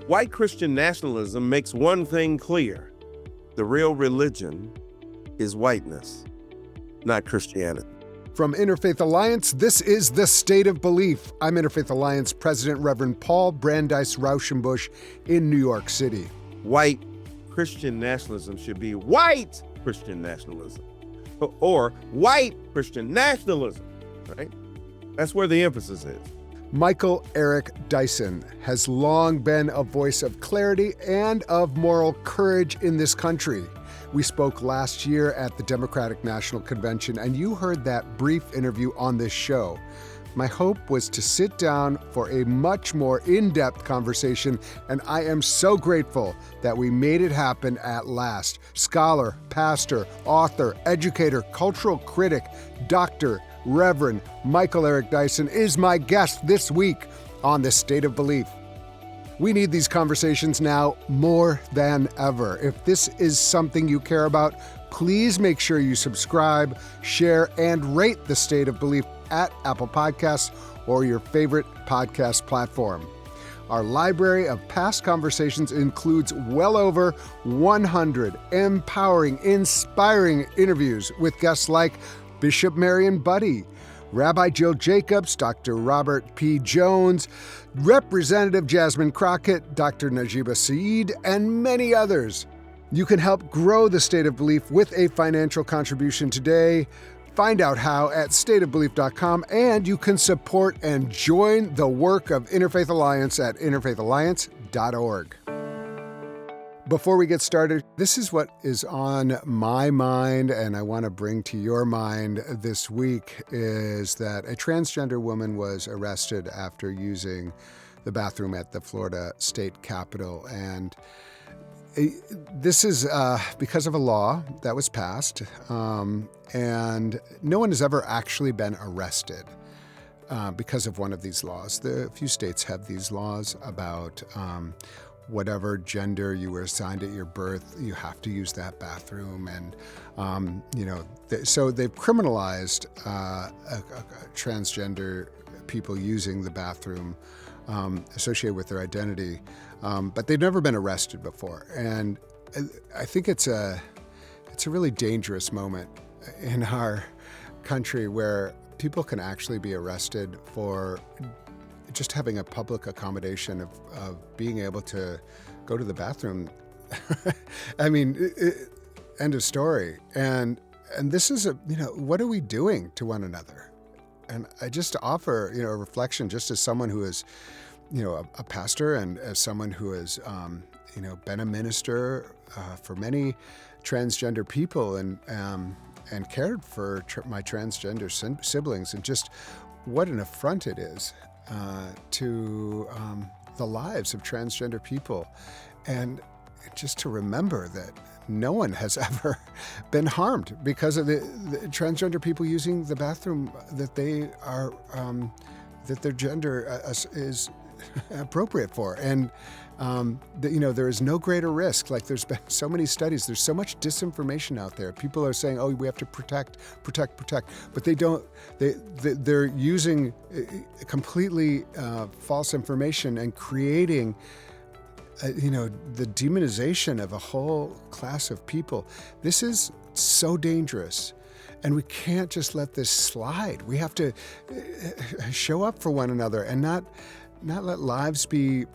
White Christian nationalism makes one thing clear: the real religion is whiteness, not Christianity. From Interfaith Alliance, this is The State of Belief. I'm Interfaith Alliance President Reverend Paul Brandeis Raushenbush in New York City. White Christian nationalism should be white Christian nationalism, or white Christian nationalism, right? That's where the emphasis is. Michael Eric Dyson has long been a voice of clarity and of moral courage in this country. We spoke last year at the Democratic National Convention, and you heard that brief interview on this show. My hope was to sit down for a much more in-depth conversation, and I am so grateful that we made it happen at last. Scholar, pastor, author, educator, cultural critic, Dr. Reverend Michael Eric Dyson is my guest this week on The State of Belief. We need these conversations now more than ever. If this is something you care about, please make sure you subscribe, share, and rate The State of Belief at Apple Podcasts or your favorite podcast platform. Our library of past conversations includes well over 100 empowering, inspiring interviews with guests like Bishop Marion Buddy, Rabbi Jill Jacobs, Dr. Robert P. Jones, Representative Jasmine Crockett, Dr. Najiba Saeed, and many others. You can help grow The State of Belief with a financial contribution today. Find out how at stateofbelief.com, and you can support and join the work of Interfaith Alliance at interfaithalliance.org. Before we get started, this is what is on my mind and I want to bring to your mind this week, is that a transgender woman was arrested after using the bathroom at the Florida State Capitol. And this is because of a law that was passed, and no one has ever actually been arrested because of one of these laws. A few states have these laws about whatever gender you were assigned at your birth, you have to use that bathroom. And, so they've criminalized transgender people using the bathroom associated with their identity. But they've never been arrested before. And I think it's a really dangerous moment in our country where people can actually be arrested for just having a public accommodation of being able to go to the bathroom. I mean, end of story. And this is what are we doing to one another? And I just offer, a reflection just as someone who is, a pastor and as someone who has, been a minister for many transgender people and cared for my transgender siblings, and just what an affront it is to the lives of transgender people. And just to remember that no one has ever been harmed because of the transgender people using the bathroom that they are, that their gender is appropriate for. And, there is no greater risk. Like, there's been so many studies, there's so much disinformation out there. People are saying, oh, we have to protect, but they don't, they're using completely false information and creating the demonization of a whole class of people. This is so dangerous. And we can't just let this slide. We have to show up for one another and not let lives be,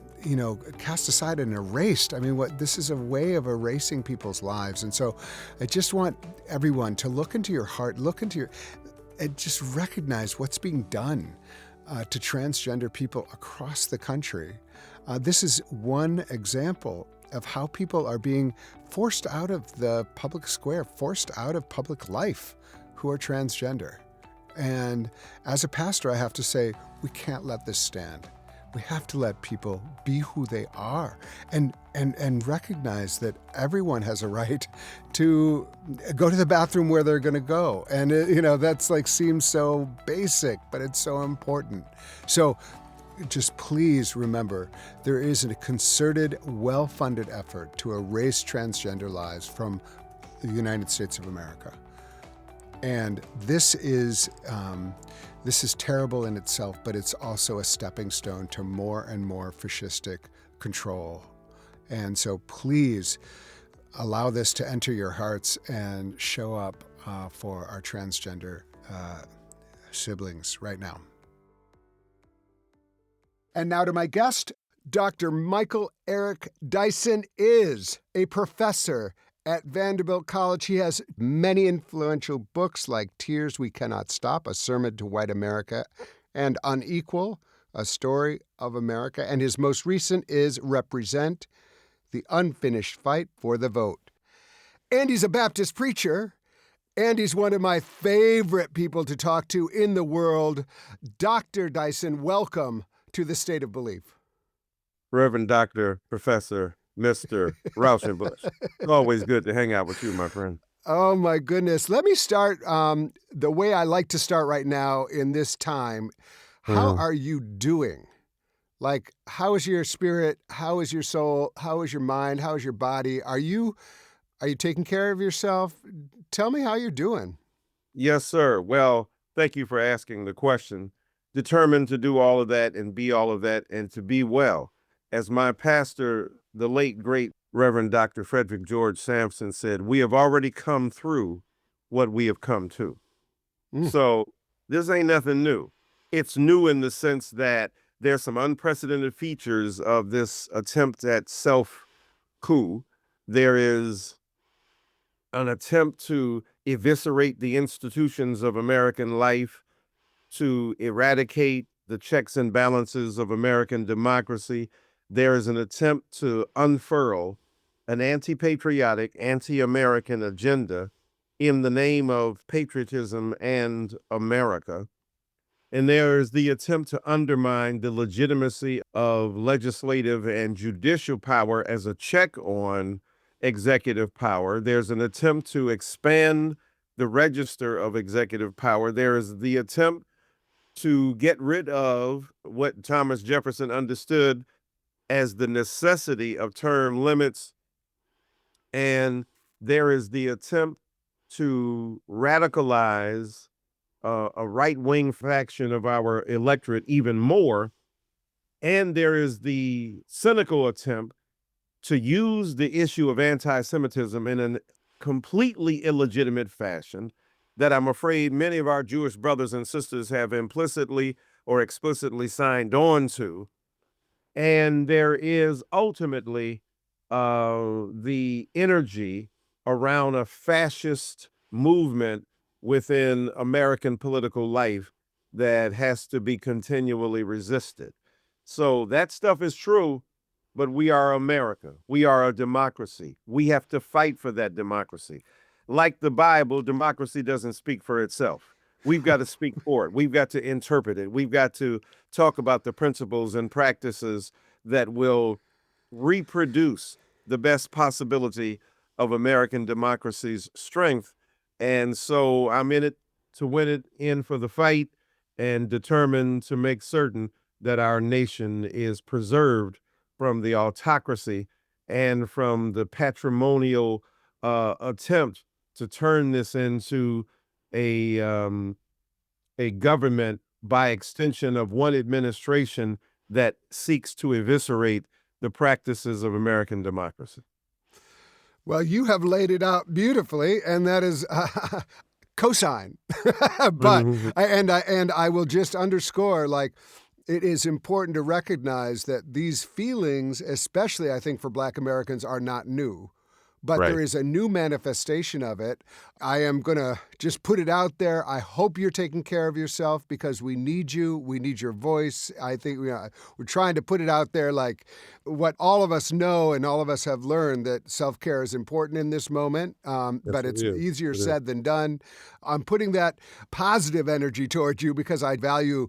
cast aside and erased. I mean, this is a way of erasing people's lives. And so I just want everyone to look into your heart, and just recognize what's being done to transgender people across the country. This is one example of how people are being forced out of the public square, forced out of public life, who are transgender. And as a pastor, I have to say, we can't let this stand. We have to let people be who they are and recognize that everyone has a right to go to the bathroom where they're going to go. And, that's seems so basic, but it's so important. So just please remember, there is a concerted, well-funded effort to erase transgender lives from the United States of America. And this is This is terrible in itself, but it's also a stepping stone to more and more fascistic control. And so please allow this to enter your hearts and show up for our transgender siblings right now. And now to my guest. Dr. Michael Eric Dyson is a professor at Vanderbilt College. He has many influential books like Tears We Cannot Stop, A Sermon to White America, and Unequal, A Story of America. And his most recent is Represent, The Unfinished Fight for the Vote. And he's a Baptist preacher, and he's one of my favorite people to talk to in the world. Dr. Dyson, welcome to the State of Belief. Reverend Dr. Professor Mr. Raushenbush. It's always good to hang out with you, my friend. Oh, my goodness. Let me start the way I like to start right now in this time. How are you doing? Like, how is your spirit? How is your soul? How is your mind? How is your body? Are you taking care of yourself? Tell me how you're doing. Yes, sir. Well, thank you for asking the question. Determined to do all of that and be all of that and to be well. As my pastor, the late, great Reverend Dr. Frederick George Sampson said, we have already come through what we have come to. So this ain't nothing new. It's new in the sense that there's some unprecedented features of this attempt at self-coup. There is an attempt to eviscerate the institutions of American life, to eradicate the checks and balances of American democracy. There is an attempt to unfurl an anti-patriotic, anti-American agenda in the name of patriotism and America. And there is the attempt to undermine the legitimacy of legislative and judicial power as a check on executive power. There's an attempt to expand the register of executive power. There is the attempt to get rid of what Thomas Jefferson understood as the necessity of term limits. And there is the attempt to radicalize a right-wing faction of our electorate even more. And there is the cynical attempt to use the issue of anti-Semitism in a completely illegitimate fashion that I'm afraid many of our Jewish brothers and sisters have implicitly or explicitly signed on to. And there is ultimately the energy around a fascist movement within American political life that has to be continually resisted. So that stuff is true, but we are America. We are a democracy. We have to fight for that democracy. Like the Bible, democracy doesn't speak for itself. We've got to speak for it. We've got to interpret it. We've got to talk about the principles and practices that will reproduce the best possibility of American democracy's strength. And so I'm in it to win it, in for the fight, and determined to make certain that our nation is preserved from the autocracy and from the patrimonial attempt to turn this into a government by extension of one administration that seeks to eviscerate the practices of American democracy. Well, you have laid it out beautifully, and that is cosign. But I will just underscore, like, it is important to recognize that these feelings, especially I think for Black Americans, are not new. But Right. there is a new manifestation of it. I am going to just put it out there. I hope you're taking care of yourself because we need you. We need your voice. I think we're trying to put it out there like what all of us know and all of us have learned, that self-care is important in this moment, but it's easier said than done. I'm putting that positive energy towards you because I value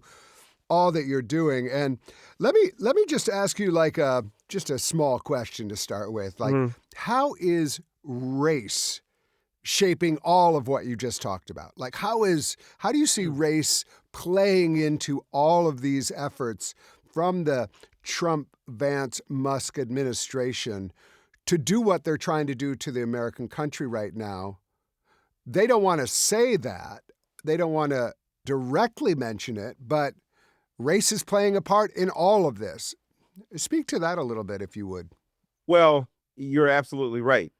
all that you're doing. And let me just ask you like just a small question to start with. Like, how is race shaping all of what you just talked about? Like, how do you see race playing into all of these efforts from the Trump, Vance, Musk administration to do what they're trying to do to the American country right now? They don't want to say that. They don't want to directly mention it, but race is playing a part in all of this. Speak to that a little bit, if you would. Well, you're absolutely right.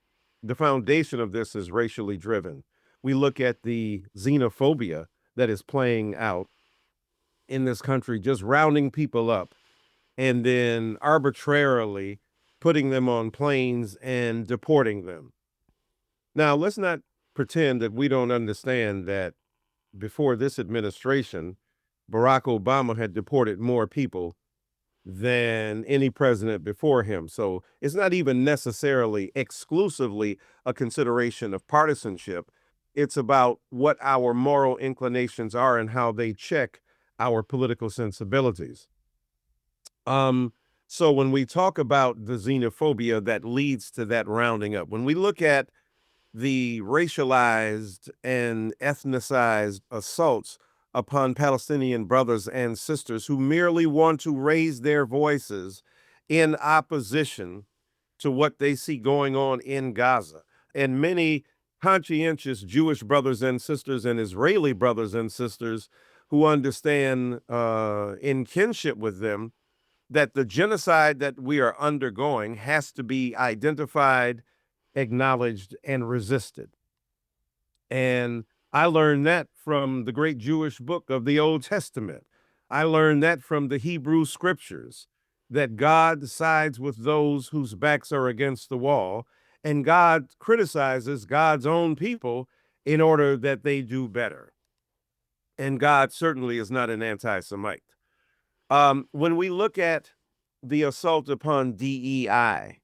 The foundation of this is racially driven. We look at the xenophobia that is playing out in this country, just rounding people up and then arbitrarily putting them on planes and deporting them. Now, let's not pretend that we don't understand that before this administration, Barack Obama had deported more people than any president before him. So it's not even necessarily exclusively a consideration of partisanship. It's about what our moral inclinations are and how they check our political sensibilities. Um, so when we talk about the xenophobia that leads to that rounding up, when we look at the racialized and ethnicized assaults upon Palestinian brothers and sisters who merely want to raise their voices in opposition to what they see going on in Gaza. And many conscientious Jewish brothers and sisters and Israeli brothers and sisters who understand in kinship with them that the genocide that we are undergoing has to be identified, acknowledged, and resisted. And I learned that from the great Jewish book of the Old Testament. I learned that from the Hebrew scriptures, that God sides with those whose backs are against the wall, and God criticizes God's own people in order that they do better. And God certainly is not an anti-Semite. When we look at the assault upon DEI,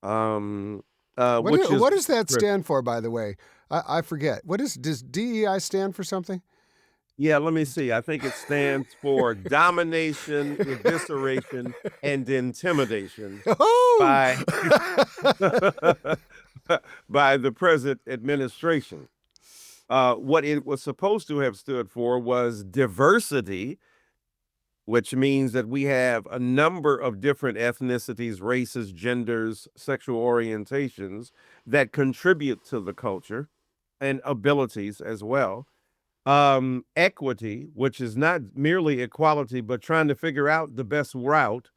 um, which is What does that stand for, by the way? I forget. Does DEI stand for something? yeah, let me see. I think it stands for domination, evisceration, and intimidation Oh! by by the present administration. What it was supposed to have stood for was diversity, which means that we have a number of different ethnicities, races, genders, sexual orientations that contribute to the culture and abilities as well. Equity, which is not merely equality, but trying to figure out the best route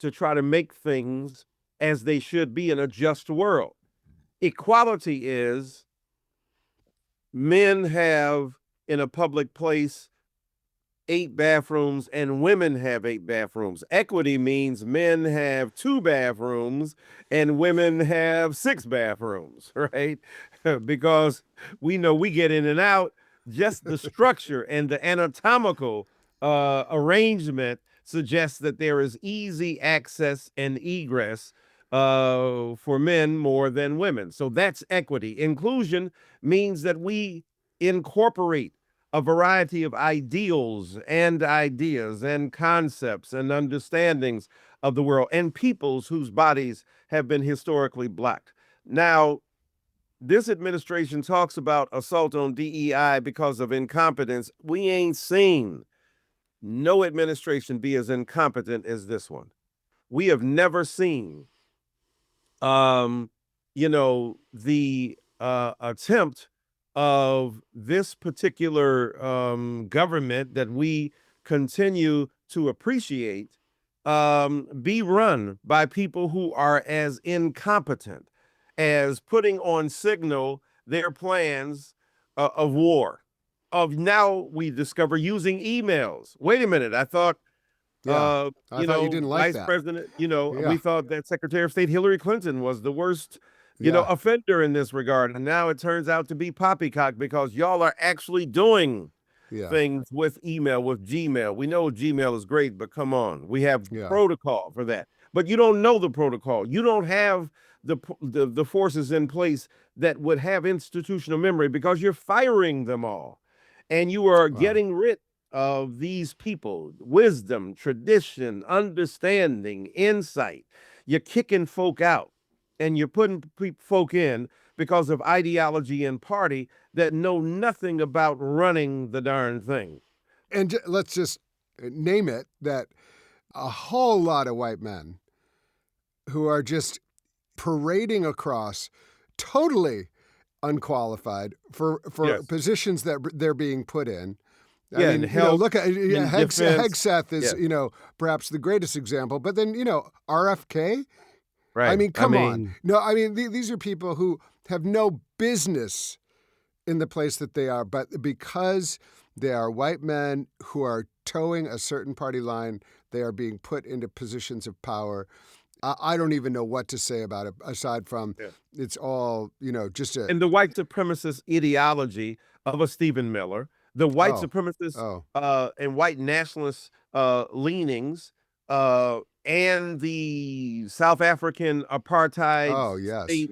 to try to make things as they should be in a just world. Equality is men have in a public place 8 bathrooms and women have 8 bathrooms. Equity means men have 2 bathrooms and women have 6 bathrooms, right? Because we know we get in and out, just the structure and the anatomical arrangement suggests that there is easy access and egress for men more than women. So that's equity. Inclusion means that we incorporate a variety of ideals and ideas and concepts and understandings of the world and peoples whose bodies have been historically blocked. Now, this administration talks about assault on DEI because of incompetence. We ain't seen no administration be as incompetent as this one. We have never seen, um, the attempt of this particular government that we continue to appreciate be run by people who are as incompetent as putting on signal their plans of war. Of now we discover using emails. Wait a minute, I thought Yeah. I thought you didn't like Vice that. President, we Yeah. thought that Secretary of State Hillary Clinton was the worst, Yeah. offender in this regard. And now it turns out to be poppycock because y'all are actually doing Yeah. things with email, with Gmail. We know Gmail is great, but come on, we have Yeah. protocol for that. But you don't know the protocol. You don't have the forces in place that would have institutional memory because you're firing them all. And you are Wow. getting rid of these people, wisdom, tradition, understanding, insight. You're kicking folk out and you're putting folk in because of ideology and party that know nothing about running the darn thing. And let's just name it that a whole lot of white men who are just parading across totally unqualified for Yes. positions that they're being put in. I Yeah, and mean, health, look at in defense. Hegseth is, Yeah, perhaps the greatest example. But then, RFK. I right. mean, I come on. mean, No, I mean, these are people who have no business in the place that they are, but because they are white men who are towing a certain party line, they are being put into positions of power. I don't even know what to say about it aside from yeah. it's all, just a, And the white supremacist ideology of a Stephen Miller, the white oh, supremacist oh, and white nationalist leanings, and the South African apartheid oh, yes. state,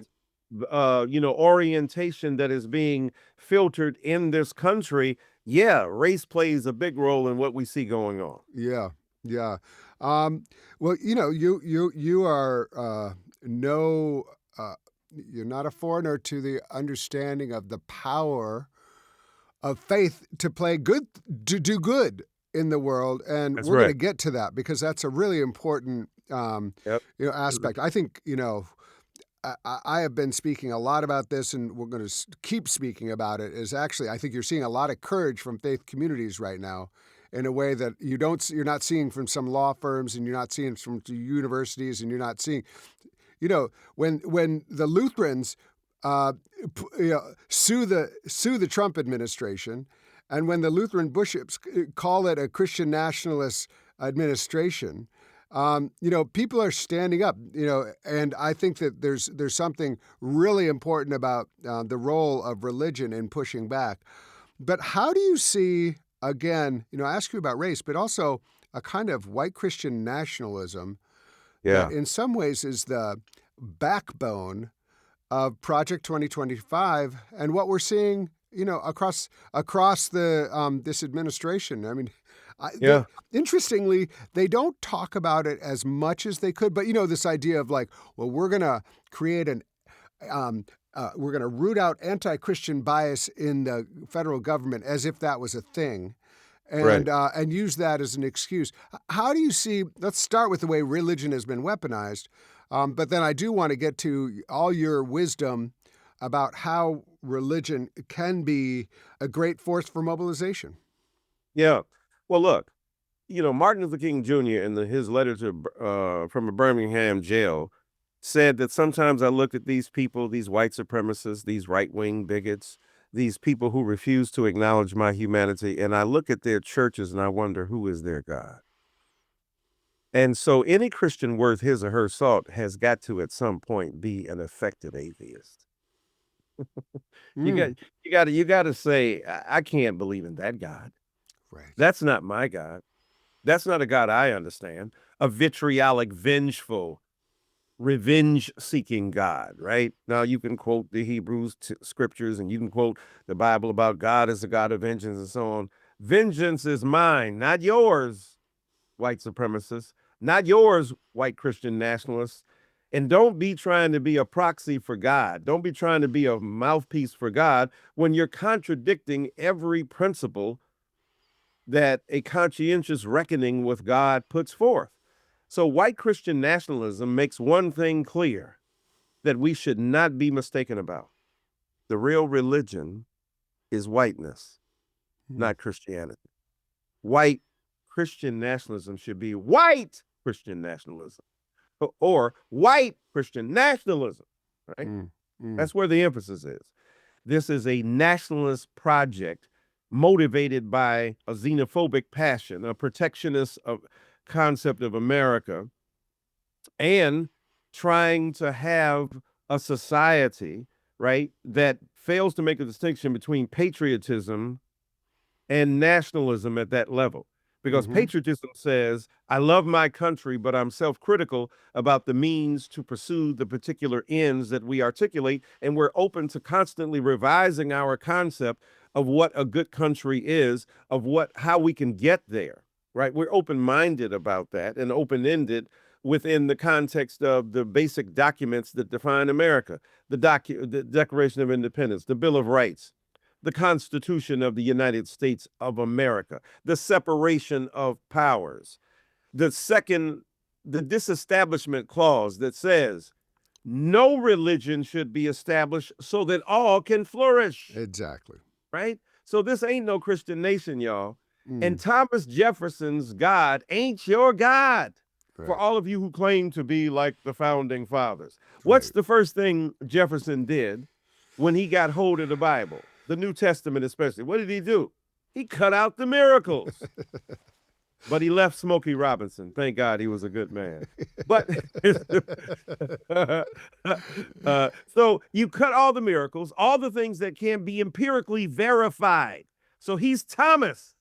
orientation that is being filtered in this country. Yeah, race plays a big role in what we see going on. Yeah, yeah. Um, well, you are no, uh, you're not a foreigner to the understanding of the power of faith to play good, to do good in the world, and That's we're going to right. get to that because that's a really important, Yep. aspect. I think I have been speaking a lot about this, and we're going to keep speaking about it. Is actually, I think you're seeing a lot of courage from faith communities right now, in a way that you're not seeing from some law firms, and you're not seeing from universities, and you're not seeing, when the Lutherans, sue the Trump administration, and when the Lutheran bishops call it a Christian nationalist administration. People are standing up, and I think that there's something really important about the role of religion in pushing back. But how do you see, again, ask you about race, but also a kind of white Christian nationalism that Yeah. in some ways is the backbone of Project 2025 and what we're seeing, across the this administration. I mean, Yeah. interestingly, they don't talk about it as much as they could. But this idea of like, well, we're gonna create we're gonna root out anti-Christian bias in the federal government as if that was a thing. Right. And use that as an excuse. How do you see? Let's start with the way religion has been weaponized, but then I do want to get to all your wisdom about how religion can be a great force for mobilization. Yeah. Well, look, Martin Luther King Jr. in his letter to from a Birmingham jail said that sometimes I look at these people, these white supremacists, these right-wing bigots, these people who refuse to acknowledge my humanity, and I look at their churches and I wonder who is their God. And so any Christian worth his or her salt has got to at some point be an effective atheist. You got Mm, you got to say I can't believe in that God. right. That's not my God. That's not a God I understand. A vitriolic, vengeful, revenge-seeking God, right? Now you can quote the Hebrews scriptures and you can quote the Bible about God as a God of vengeance and so on. Vengeance is mine, not yours, white supremacists, not yours, white Christian nationalists. And don't be trying to be a proxy for God. Don't be trying to be a mouthpiece for God when you're contradicting every principle that a conscientious reckoning with God puts forth. So, white Christian nationalism makes one thing clear that we should not be mistaken about. The real religion is whiteness, Mm, not Christianity. White Christian nationalism should be white Christian nationalism or white Christian nationalism, right? mm, mm. That's where the emphasis is. This is a nationalist project motivated by a xenophobic passion, a protectionist concept of America, and trying to have a society, right, that fails to make a distinction between patriotism and nationalism at that level. Because Mm-hmm. patriotism says, I love my country, but I'm self critical about the means to pursue the particular ends that we articulate. And we're open to constantly revising our concept of what a good country is, of how we can get there, right? We're open minded about that and open ended within the context of the basic documents that define America, the Declaration of Independence, the Bill of Rights, the Constitution of the United States of America, the separation of powers, the disestablishment clause that says no religion should be established so that all can flourish, Exactly. right? So this ain't no Christian nation, y'all. And Thomas Jefferson's God ain't your God. For Right. all of you who claim to be like the founding fathers, what's Right. the first thing Jefferson did when he got hold of the Bible, the New Testament especially? What did he do? He cut out the miracles. But he left Smokey Robinson. Thank God he was a good man. But so you cut all the miracles, all the things that can be empirically verified. So he's Thomas.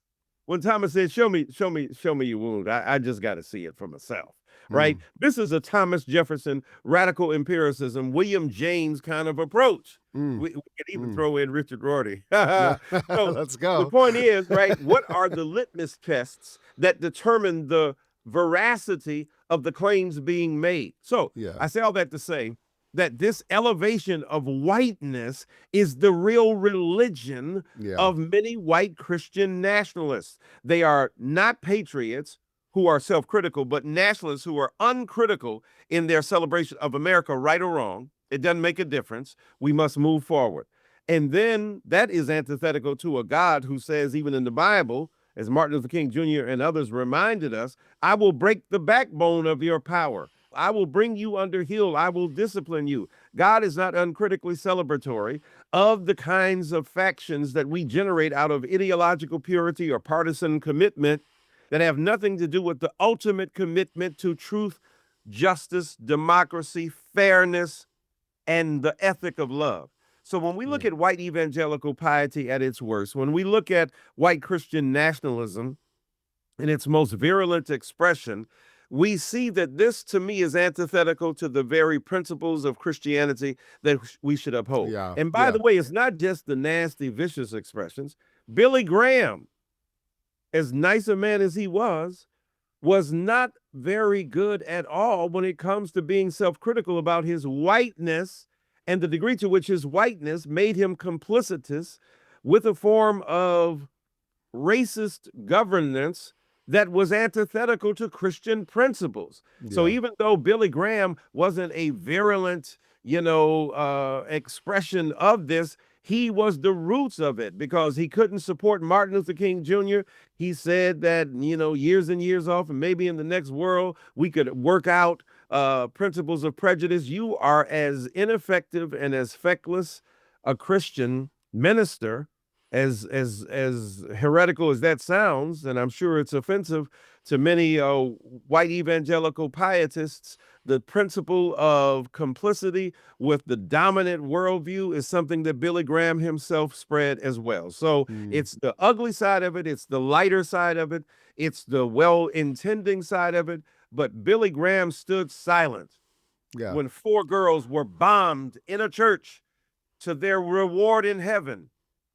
When Thomas said, show me your wound, I just got to see it for myself. Right? This is a Thomas Jefferson radical empiricism, William James kind of approach. We could even throw in Richard Rorty. So Let's the go. point is, right, what are the litmus tests that determine the veracity of the claims being made? So I say all that to say that this elevation of whiteness is the real religion of many white Christian nationalists. They are not patriots who are self-critical, but nationalists who are uncritical in their celebration of America, right or wrong. It doesn't make a difference. We must move forward. And then that is antithetical to a God who says, even in the Bible, as Martin Luther King Jr. and others reminded us, I will break the backbone of your power. I will bring you under heel. I will discipline you. God is not uncritically celebratory of the kinds of factions that we generate out of ideological purity or partisan commitment that have nothing to do with the ultimate commitment to truth, justice, democracy, fairness, and the ethic of love. So when we look at white evangelical piety at its worst, when we look at white Christian nationalism in its most virulent expression, we see that this, to me, is antithetical to the very principles of Christianity that we should uphold. And by the way, it's not just the nasty, vicious expressions. Billy Graham, as nice a man as he was not very good at all when it comes to being self-critical about his whiteness and the degree to which his whiteness made him complicitous with a form of racist governance that was antithetical to Christian principles. So even though Billy Graham wasn't a virulent, expression of this, he was the roots of it because he couldn't support Martin Luther King Jr. He said that, years and years off, and maybe in the next world, we could work out principles of prejudice. You are as ineffective and as feckless a Christian minister, as heretical as that sounds, and I'm sure it's offensive to many white evangelical pietists. The principle of complicity with the dominant worldview is something that Billy Graham himself spread as well. So it's the ugly side of it, it's the lighter side of it, it's the well-intending side of it. But Billy Graham stood silent when 4 girls were bombed in a church to their reward in heaven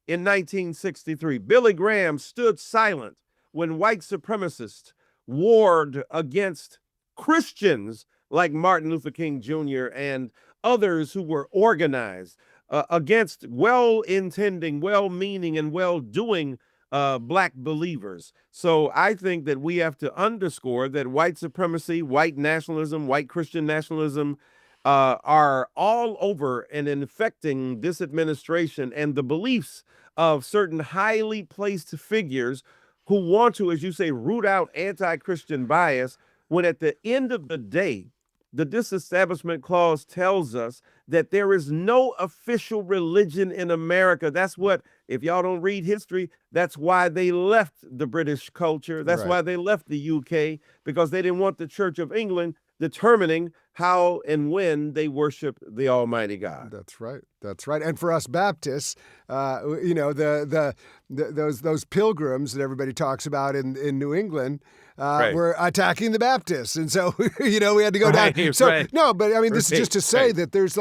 in 1963. Billy Graham stood silent when white supremacists warred against Christians like Martin Luther King Jr. and others who were organized against well-intending, well-meaning, and well-doing Black believers. So I think that we have to underscore that white supremacy, white nationalism, white Christian nationalism are all over and infecting this administration and the beliefs of certain highly placed figures who want to, as you say, root out anti-Christian bias, when at the end of the day, the Disestablishment Clause tells us that there is no official religion in America. That's what, if y'all don't read history, that's why they left the British culture. That's why they left the UK, because they didn't want the Church of England determining how and when they worship the Almighty God. That's right. That's right. And for us Baptists, those pilgrims that everybody talks about in New England were attacking the Baptists, and so we had to go down. So no, but I mean, this is just to say that there's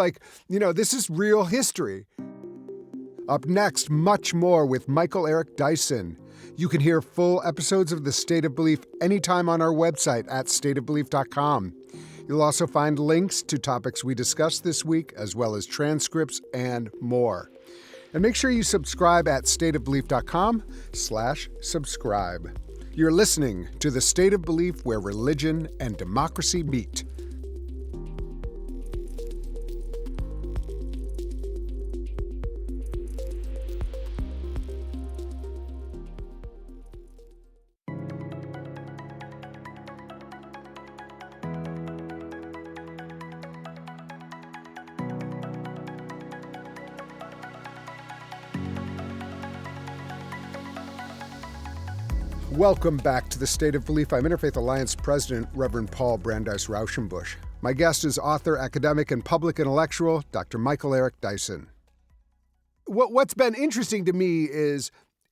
this is real history. Up next, much more with Michael Eric Dyson. You can hear full episodes of The State of Belief anytime on our website at stateofbelief.com. You'll also find links to topics we discussed this week, as well as transcripts and more. And make sure you subscribe at stateofbelief.com/subscribe. You're listening to The State of Belief, where religion and democracy meet. Welcome back to the State of Belief. I'm Interfaith Alliance President, Reverend Paul Brandeis Raushenbush. My guest is author, academic, and public intellectual, Dr. Michael Eric Dyson. What's been interesting to me is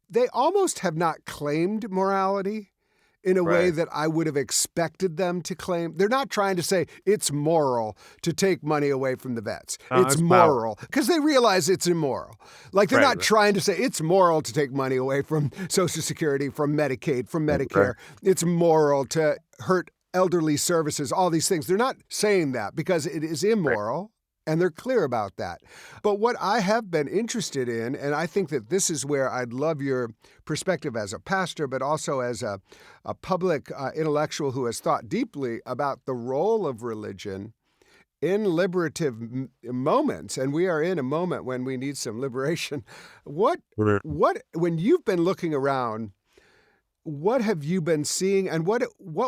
they almost have not claimed morality in a way that I would have expected them to claim. They're not trying to say it's moral to take money away from the vets. It's moral because they realize it's immoral. Like they're not trying to say it's moral to take money away from Social Security, from Medicaid, from Medicare. It's moral to hurt elderly services, all these things. They're not saying that because it is immoral. And they're clear about that. But what I have been interested in, and I think that this is where I'd love your perspective as a pastor, but also as a public intellectual who has thought deeply about the role of religion in liberative moments. And we are in a moment when we need some liberation. When you've been looking around, what have you been seeing, and what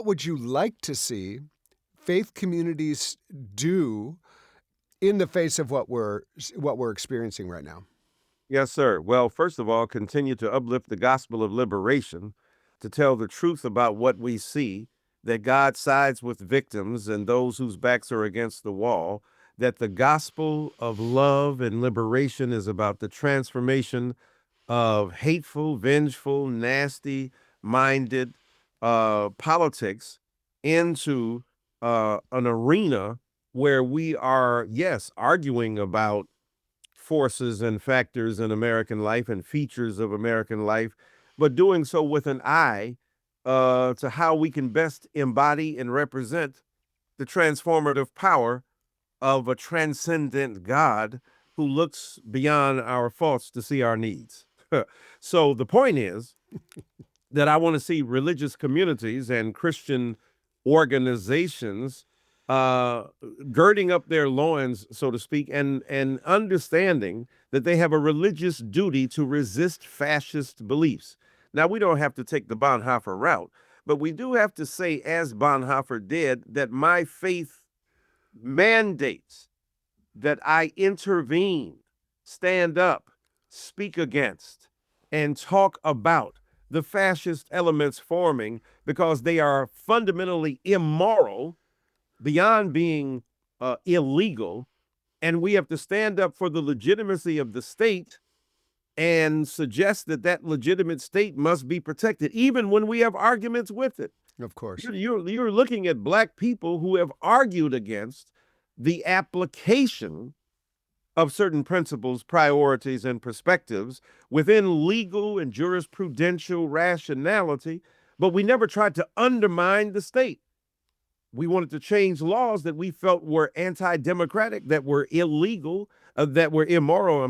would you like to see faith communities do in the face of what we're experiencing right now? Yes, sir. Well, first of all, continue to uplift the gospel of liberation, to tell the truth about what we see, that God sides with victims and those whose backs are against the wall, that the gospel of love and liberation is about the transformation of hateful, vengeful, nasty-minded politics into an arena where we are, yes, arguing about forces and factors in American life and features of American life, but doing so with an eye to how we can best embody and represent the transformative power of a transcendent God who looks beyond our faults to see our needs. So the point is that I want to see religious communities and Christian organizations girding up their loins, so to speak, and understanding that they have a religious duty to resist fascist beliefs. Now, we don't have to take the Bonhoeffer route, but we do have to say, as Bonhoeffer did, that my faith mandates that I intervene, stand up, speak against, and talk about the fascist elements forming, because they are fundamentally immoral beyond being illegal, and we have to stand up for the legitimacy of the state and suggest that that legitimate state must be protected, even when we have arguments with it. Of course. You're looking at Black people who have argued against the application of certain principles, priorities, and perspectives within legal and jurisprudential rationality, but we never tried to undermine the state. We wanted to change laws that we felt were anti-democratic, that were illegal, that were immoral,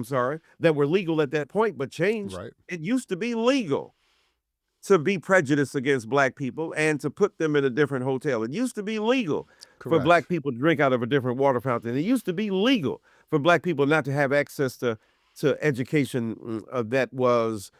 that were legal at that point, but changed. Right. It used to be legal to be prejudiced against Black people and to put them in a different hotel. It used to be legal for Black people to drink out of a different water fountain. It used to be legal for Black people not to have access to education that was,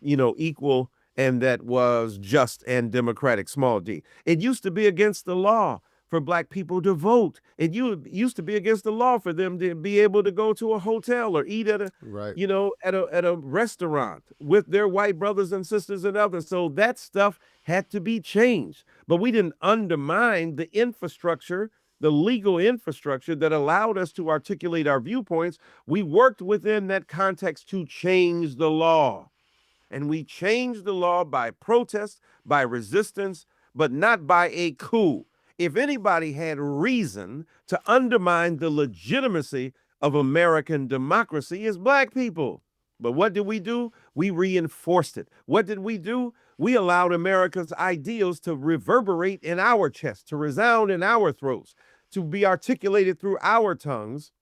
equal and that was just and democratic, small d. It used to be against the law for Black people to vote. It used to be against the law for them to be able to go to a hotel or eat at a restaurant with their white brothers and sisters and others. So that stuff had to be changed. But we didn't undermine the infrastructure, the legal infrastructure that allowed us to articulate our viewpoints. We worked within that context to change the law. And we changed the law by protest, by resistance, but not by a coup. If anybody had reason to undermine the legitimacy of American democracy, it's Black people. But what did we do? We reinforced it. What did we do? We allowed America's ideals to reverberate in our chest, to resound in our throats, to be articulated through our tongues,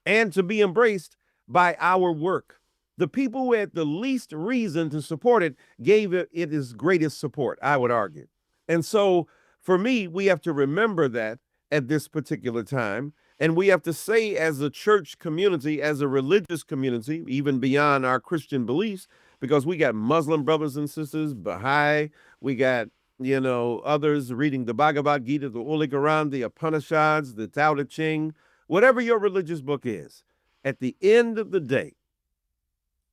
and to be embraced by our work. The people who had the least reason to support it gave it its greatest support, I would argue. And so for me, we have to remember that at this particular time. And we have to say, as a church community, as a religious community, even beyond our Christian beliefs, because we got Muslim brothers and sisters, Baha'i, we got, others reading the Bhagavad Gita, the Holy Quran, the Upanishads, the Tao Te Ching, whatever your religious book is. At the end of the day,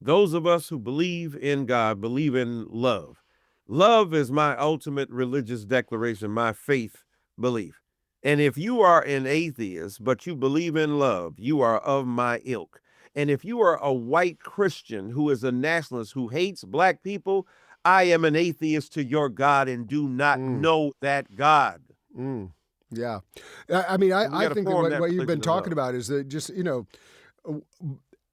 those of us who believe in God, believe in love, Love is my ultimate religious declaration, my faith belief. And if you are an atheist, but you believe in love, you are of my ilk. And if you are a white Christian who is a nationalist who hates black people, I am an atheist to your God and do not Mm, know that God. mm. Yeah. I mean, And we I got to think that form that what you've been religion of talking love. about is that just,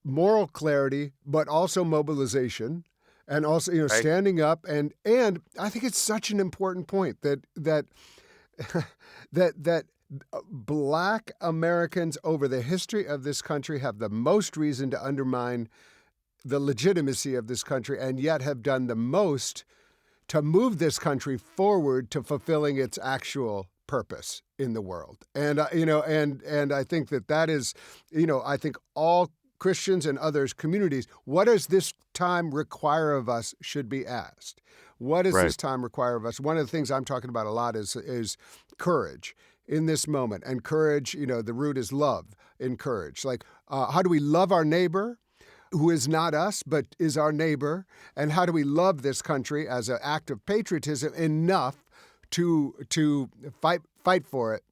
moral clarity, but also mobilization, and also, Right? standing up. And I think it's such an important point that that Black Americans over the history of this country have the most reason to undermine the legitimacy of this country, and yet have done the most to move this country forward to fulfilling its actual purpose in the world. And and I think that is, I think all Christians and others communities, what does this time require of us should be asked. What does Right. this time require of us? One of the things I'm talking about a lot is courage in this moment. And courage, the root is love in courage. Like, how do we love our neighbor who is not us, but is our neighbor? And how do we love this country as an act of patriotism enough to fight for it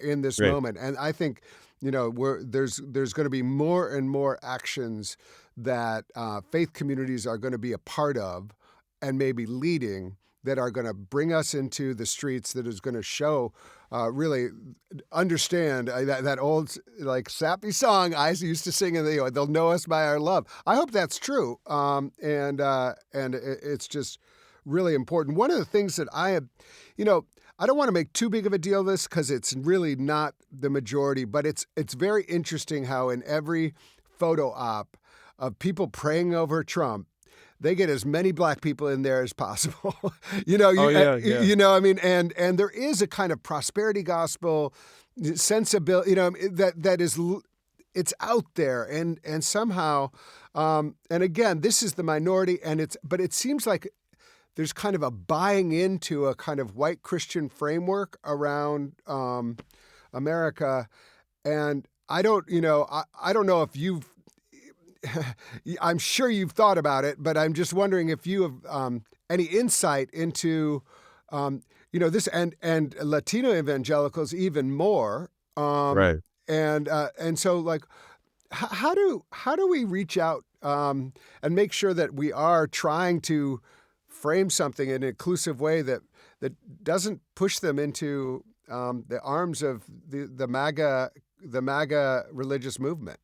in this Right. moment? And I think, there's going to be more and more actions that faith communities are going to be a part of and maybe leading, that are going to bring us into the streets, that is going to show, really understand that old, like, sappy song I used to sing, and they'll know us by our love. I hope that's true, and it's just really important. One of the things that I have, I don't want to make too big of a deal of this because it's really not the majority, but it's very interesting how in every photo op of people praying over Trump, they get as many black people in there as possible. Oh, yeah, yeah. I mean, and there is a kind of prosperity gospel sensibility, that is, it's out there, and somehow, and again, this is the minority, but it seems like there's kind of a buying into a kind of white Christian framework around America, and I don't know if you've. I'm sure you've thought about it, but I'm just wondering if you have any insight into, this and Latino evangelicals even more, Right. and so, like, how do we reach out and make sure that we are trying to frame something in an inclusive way that doesn't push them into the arms of the MAGA religious movement?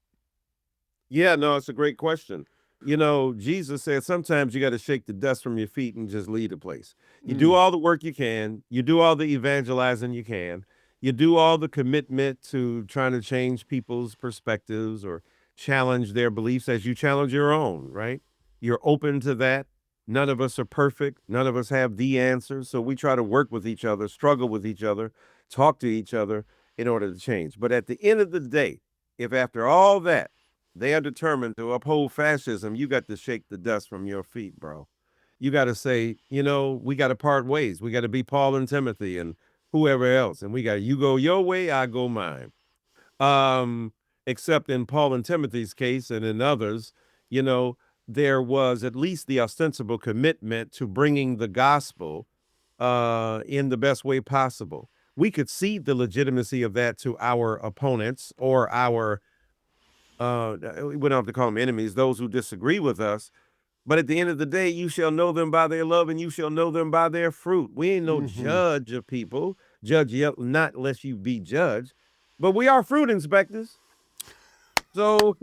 Yeah, no, it's a great question. Jesus said sometimes you got to shake the dust from your feet and just leave the place. You do all the work you can, you do all the evangelizing you can, you do all the commitment to trying to change people's perspectives or challenge their beliefs as you challenge your own, right? You're open to that. None of us are perfect. None of us have the answers. So we try to work with each other, struggle with each other, talk to each other in order to change. But at the end of the day, if after all that, they are determined to uphold fascism, you got to shake the dust from your feet, bro. You got to say, we got to part ways. We got to be Paul and Timothy and whoever else. And we got, you go your way, I go mine. Except in Paul and Timothy's case and in others, there was at least the ostensible commitment to bringing the gospel in the best way possible. We could see the legitimacy of that to our opponents or our we don't have to call them enemies, those who disagree with us. But at the end of the day, you shall know them by their love and you shall know them by their fruit. We ain't no Mm-hmm. judge of people. Judge not unless you be judged. But we are fruit inspectors. So,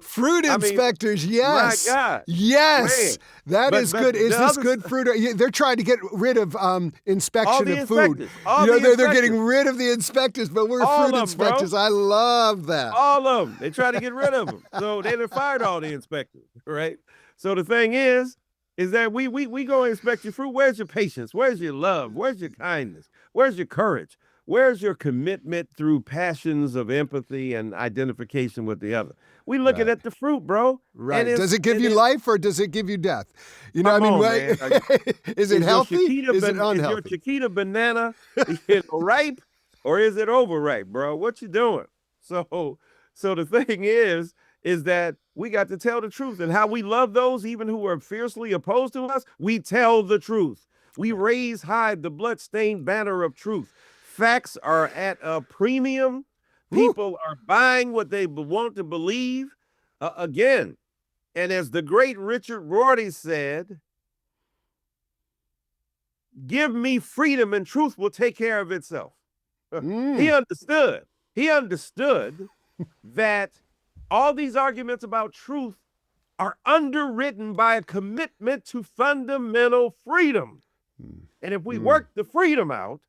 Fruit I mean, inspectors, my yes. God, Yes. man. That But is good. Is the this other good fruit? They're trying to get rid of all inspection the of food. inspectors, all You know, the they're inspectors, getting rid of the inspectors, but we're all fruit of them, bro. inspectors. I love that. All of them. They try to get rid of them. So they done fired all the inspectors, right? So the thing is that we go inspect your fruit. Where's your patience? Where's your love? Where's your kindness? Where's your courage? Where's your commitment through passions of empathy and identification with the other? We looking Right. at the fruit, bro. Right. And Does it give you life or does it give you death? come on, man. Is it healthy? Is it Is your unhealthy? Chiquita banana ripe or is it overripe, bro? What you doing? So the thing is that we got to tell the truth, and how we love those even who are fiercely opposed to us. We tell the truth. We raise high the bloodstained banner of truth. Facts are at a premium. People are buying what they want to believe. Again, and as the great Richard Rorty said, give me freedom and truth will take care of itself. He understood. He understood that all these arguments about truth are underwritten by a commitment to fundamental freedom. And if we work the freedom out,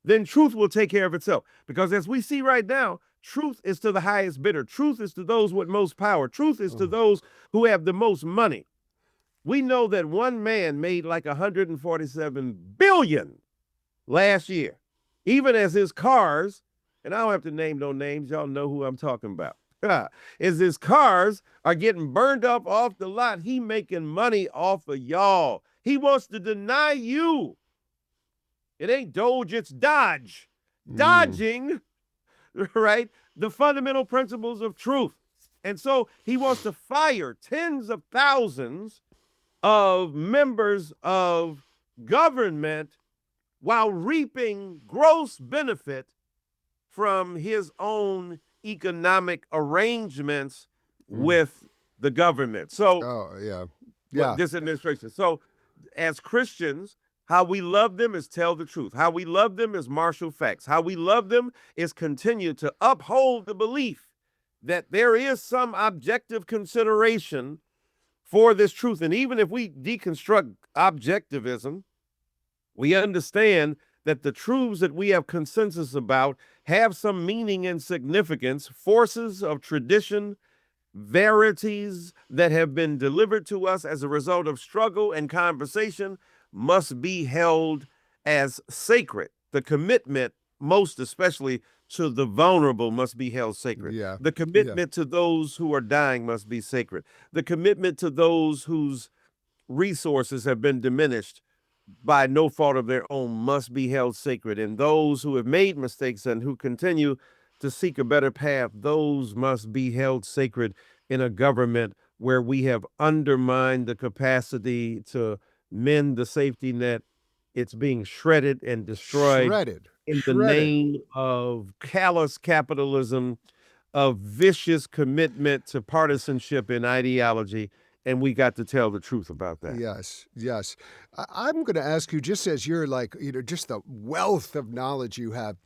then truth will take care of itself. Because as we see right now, truth is to the highest bidder. Truth is to those with most power. Truth is to those who have the most money. We know that one man made like 147 billion last year, even as his cars, and I don't have to name no names, y'all know who I'm talking about. As his cars are getting burned up off the lot, he making money off of y'all. He wants to deny you. It ain't Doge, it's Dodge. Dodging, right, the fundamental principles of truth. And so he wants to fire tens of thousands of members of government while reaping gross benefit from his own economic arrangements with the government. So, this administration. So, as Christians, how we love them is tell the truth. How we love them is marshal facts. How we love them is continue to uphold the belief that there is some objective consideration for this truth. And even if we deconstruct objectivism, we understand that the truths that we have consensus about have some meaning and significance, forces of tradition, verities that have been delivered to us as a result of struggle and conversation must be held as sacred. The commitment, most especially to the vulnerable, must be held sacred. The commitment to those who are dying must be sacred. The commitment to those whose resources have been diminished by no fault of their own must be held sacred. And those who have made mistakes and who continue to seek a better path, those must be held sacred in a government where we have undermined the capacity to mend the safety net. It's being shredded and destroyed in the name of callous capitalism, of vicious commitment to partisanship and ideology. And we got to tell the truth about that. Yes. I'm going to ask you, just as you're just the wealth of knowledge you have,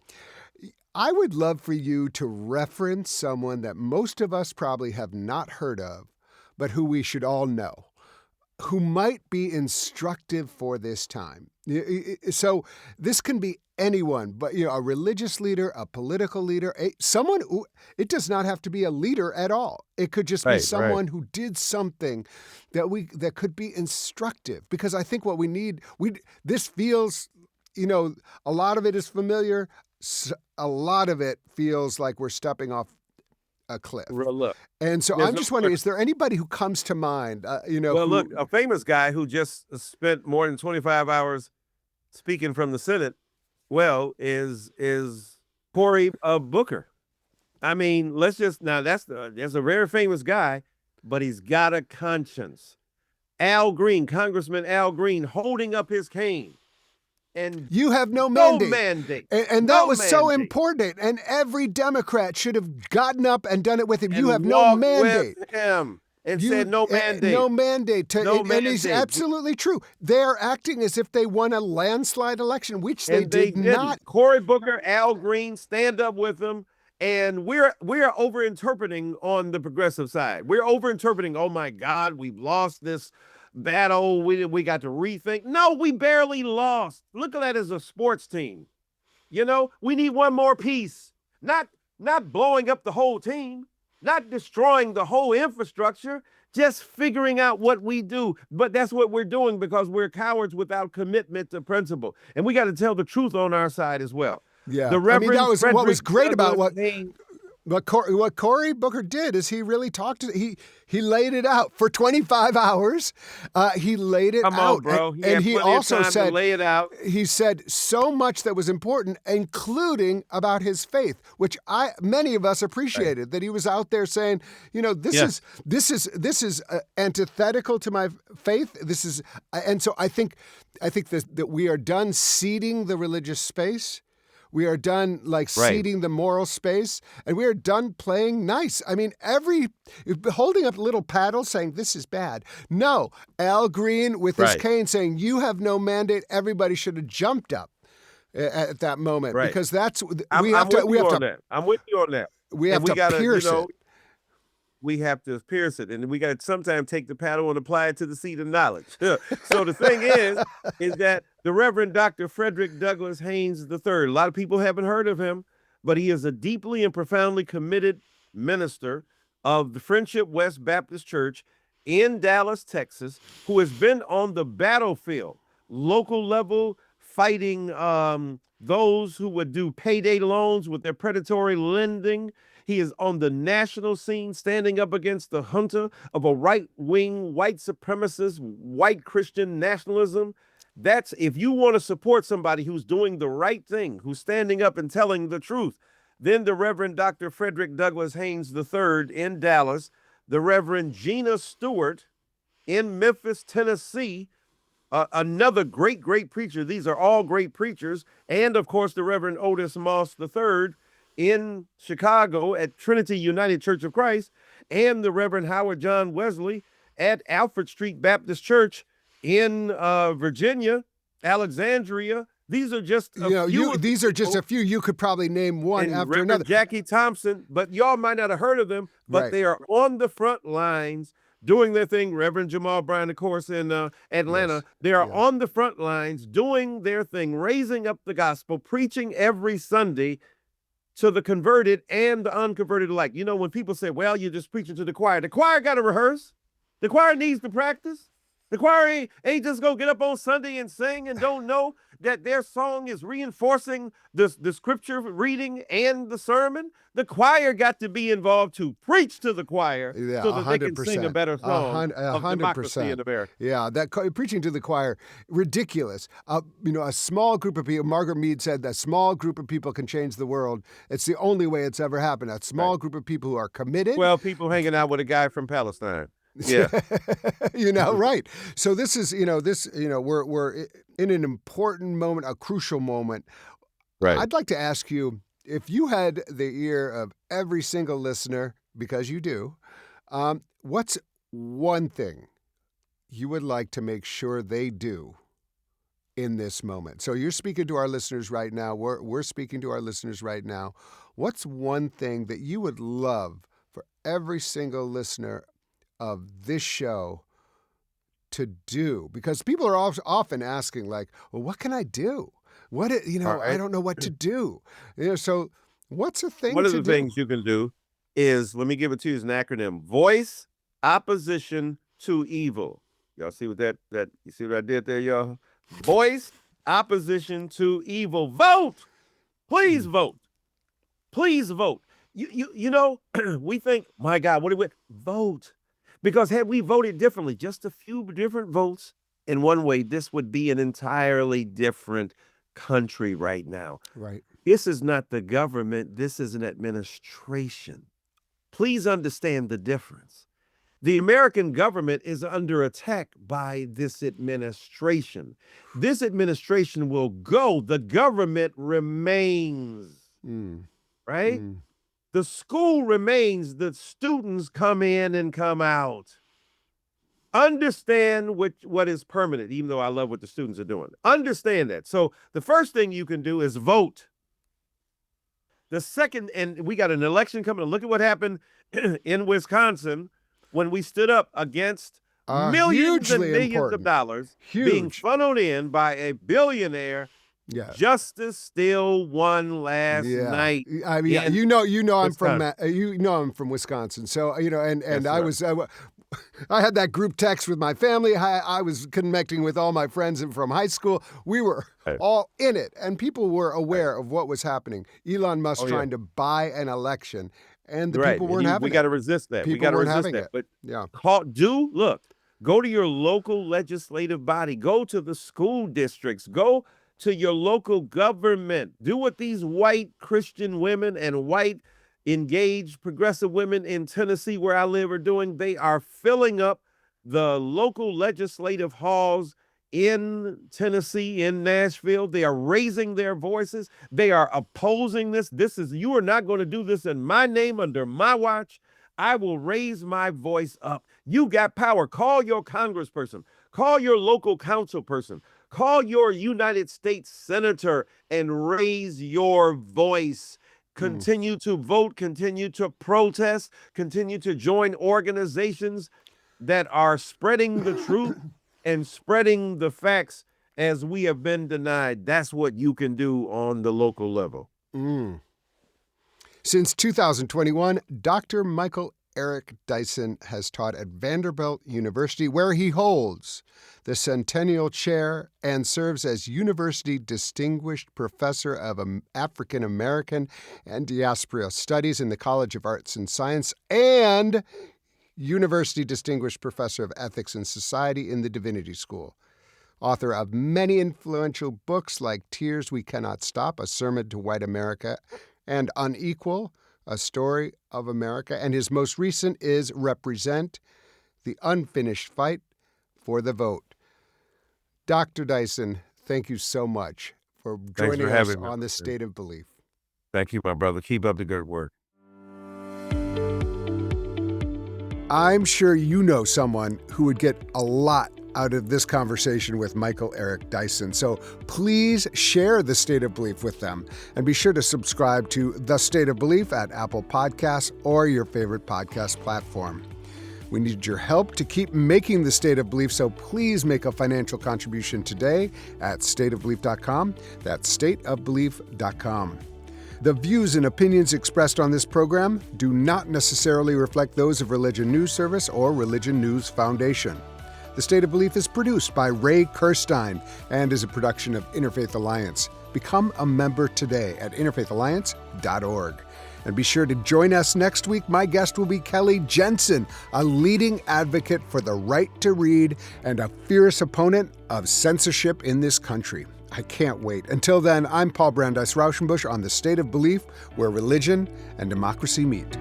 I would love for you to reference someone that most of us probably have not heard of, but who we should all know, who might be instructive for this time. So this can be anyone, but a religious leader, a political leader, someone who, it does not have to be a leader at all. It could just be someone who did something that could be instructive. Because I think what we need, this feels, a lot of it is familiar. A lot of it feels like we're stepping off a cliff. Look. And so I'm just wondering, is there anybody who comes to mind? Look, a famous guy who just spent more than 25 hours speaking from the Senate, is Cory Booker. I mean, there's a very famous guy, but he's got a conscience. Al Green, Congressman Al Green, holding up his cane. And you have no mandate. And that was so important. And every Democrat should have gotten up and done it with him. You have no mandate. With him and said no mandate. No mandate. And it's absolutely true. They're acting as if they won a landslide election, which they did not. Cory Booker, Al Green, stand up with them. And we're overinterpreting on the progressive side. We're overinterpreting, oh my God, we've lost this battle, we got to rethink. No, we barely lost. Look at that as a sports team. We need one more piece. Not blowing up the whole team, not destroying the whole infrastructure, just figuring out what we do. But that's what we're doing because we're cowards without commitment to principle. And we got to tell the truth on our side as well. Yeah. The Reverend that was what was great about what What Cory Booker did is he really talked to he laid it out for 25 hours. He laid it Come out, on, bro. and he also time said to lay it out. He said so much that was important, including about his faith, which many of us appreciated. Right. That he was out there saying, this is antithetical to my faith. This is, and so I think that we are done seeding the religious space. We are done seeding the moral space, and we are done playing nice. I mean, holding up a little paddle saying this is bad. No, Al Green with his cane saying you have no mandate. Everybody should have jumped up at that moment because that's I'm with you on that. We have to pierce it. We have to pierce it, and we got to sometimes take the paddle and apply it to the seat of knowledge. So the thing is that the Reverend Dr. Frederick Douglass Haynes III, a lot of people haven't heard of him, but he is a deeply and profoundly committed minister of the Friendship West Baptist Church in Dallas, Texas, who has been on the battlefield, local level, fighting those who would do payday loans with their predatory lending. He is on the national scene, standing up against the junta of a right-wing, white supremacist, white Christian nationalism. That's if you want to support somebody who's doing the right thing, who's standing up and telling the truth, then the Reverend Dr. Frederick Douglass Haynes III in Dallas, the Reverend Gina Stewart in Memphis, Tennessee, another great preacher. These are all great preachers. And, of course, the Reverend Otis Moss III in Chicago at Trinity United Church of Christ, and the Reverend Howard John Wesley at Alfred Street Baptist Church in Virginia, Alexandria. These are just a few. These are just a few. You could probably name one after Reverend another. Jackie Thompson, but y'all might not have heard of them, but they are on the front lines doing their thing. Reverend Jamal Bryan, of course, in Atlanta. Yes. They are on the front lines doing their thing, raising up the gospel, preaching every Sunday to the converted and the unconverted alike. When people say, well, you're just preaching to the choir got to rehearse. The choir needs to practice. The choir ain't just going to get up on Sunday and sing and don't know that their song is reinforcing the scripture reading and the sermon. The choir got to be involved to preach to the choir so that 100%. They can sing a better song of democracy in America. Yeah, preaching to the choir, ridiculous. A small group of people, Margaret Mead said that small group of people can change the world. It's the only way it's ever happened. A small group of people who are committed. 12 people hanging out with a guy from Palestine. Yeah. Right. So this is, we're in an important moment, a crucial moment. Right. I'd like to ask you, if you had the ear of every single listener, because you do, what's one thing you would like to make sure they do in this moment? So you're speaking to our listeners right now. We're speaking to our listeners right now. What's one thing that you would love for every single listener of this show to do? Because people are often asking, well, what can I do? I don't know what to do. So what's a thing? One of the things you can do is, let me give it to you as an acronym: voice opposition to evil. Y'all see what you see what I did there, y'all? Voice opposition to evil. Vote. Please vote. Please vote. We think, my God, what do we vote? Because had we voted differently, just a few different votes in one way, this would be an entirely different country right now. Right. This is not the government. This is an administration. Please understand the difference. The American government is under attack by this administration. This administration will go. The government remains. Right? The school remains. The students come in and come out. Understand what is permanent, even though I love what the students are doing. Understand that. So the first thing you can do is vote. The second, and we got an election coming. Look at what happened in Wisconsin when we stood up against millions and millions of dollars being funneled in by a billionaire. Yeah. Justice still won last night. I mean, I'm from Wisconsin. So and I was I had that group text with my family. I was connecting with all my friends from high school. We were all in it, and people were aware of what was happening. Elon Musk trying to buy an election, and the people weren't having it. We got to resist that. We got to resist that. But go to your local legislative body. Go to the school districts. Go to your local government. Do what these white Christian women and white engaged progressive women in Tennessee, where I live, are doing. They are filling up the local legislative halls in Tennessee, in Nashville. They are raising their voices. They are opposing this. You are not going to do this in my name, under my watch. I will raise my voice up. You got power. Call your congressperson. Call your local council person. Call your United States senator and raise your voice. Continue to vote, continue to protest, continue to join organizations that are spreading the truth and spreading the facts as we have been denied. That's what you can do on the local level. Since 2021, Dr. Michael Eric Dyson has taught at Vanderbilt University, where he holds the Centennial Chair and serves as University Distinguished Professor of African American and Diaspora Studies in the College of Arts and Science and University Distinguished Professor of Ethics and Society in the Divinity School. Author of many influential books like Tears We Cannot Stop, A Sermon to White America, and Unequal, A Story of America, and his most recent is Represent, The Unfinished Fight for the Vote. Dr. Dyson, thank you so much for joining us on The State of Belief. Thank you, my brother. Keep up the good work. I'm sure you know someone who would get a lot out of this conversation with Michael Eric Dyson. So please share The State of Belief with them, and be sure to subscribe to The State of Belief at Apple Podcasts or your favorite podcast platform. We need your help to keep making The State of Belief, so please make a financial contribution today at stateofbelief.com. That's stateofbelief.com. The views and opinions expressed on this program do not necessarily reflect those of Religion News Service or Religion News Foundation. The State of Belief is produced by Ray Kirstein and is a production of Interfaith Alliance. Become a member today at interfaithalliance.org. And be sure to join us next week. My guest will be Kelly Jensen, a leading advocate for the right to read and a fierce opponent of censorship in this country. I can't wait. Until then, I'm Paul Brandeis Raushenbush on The State of Belief, where religion and democracy meet.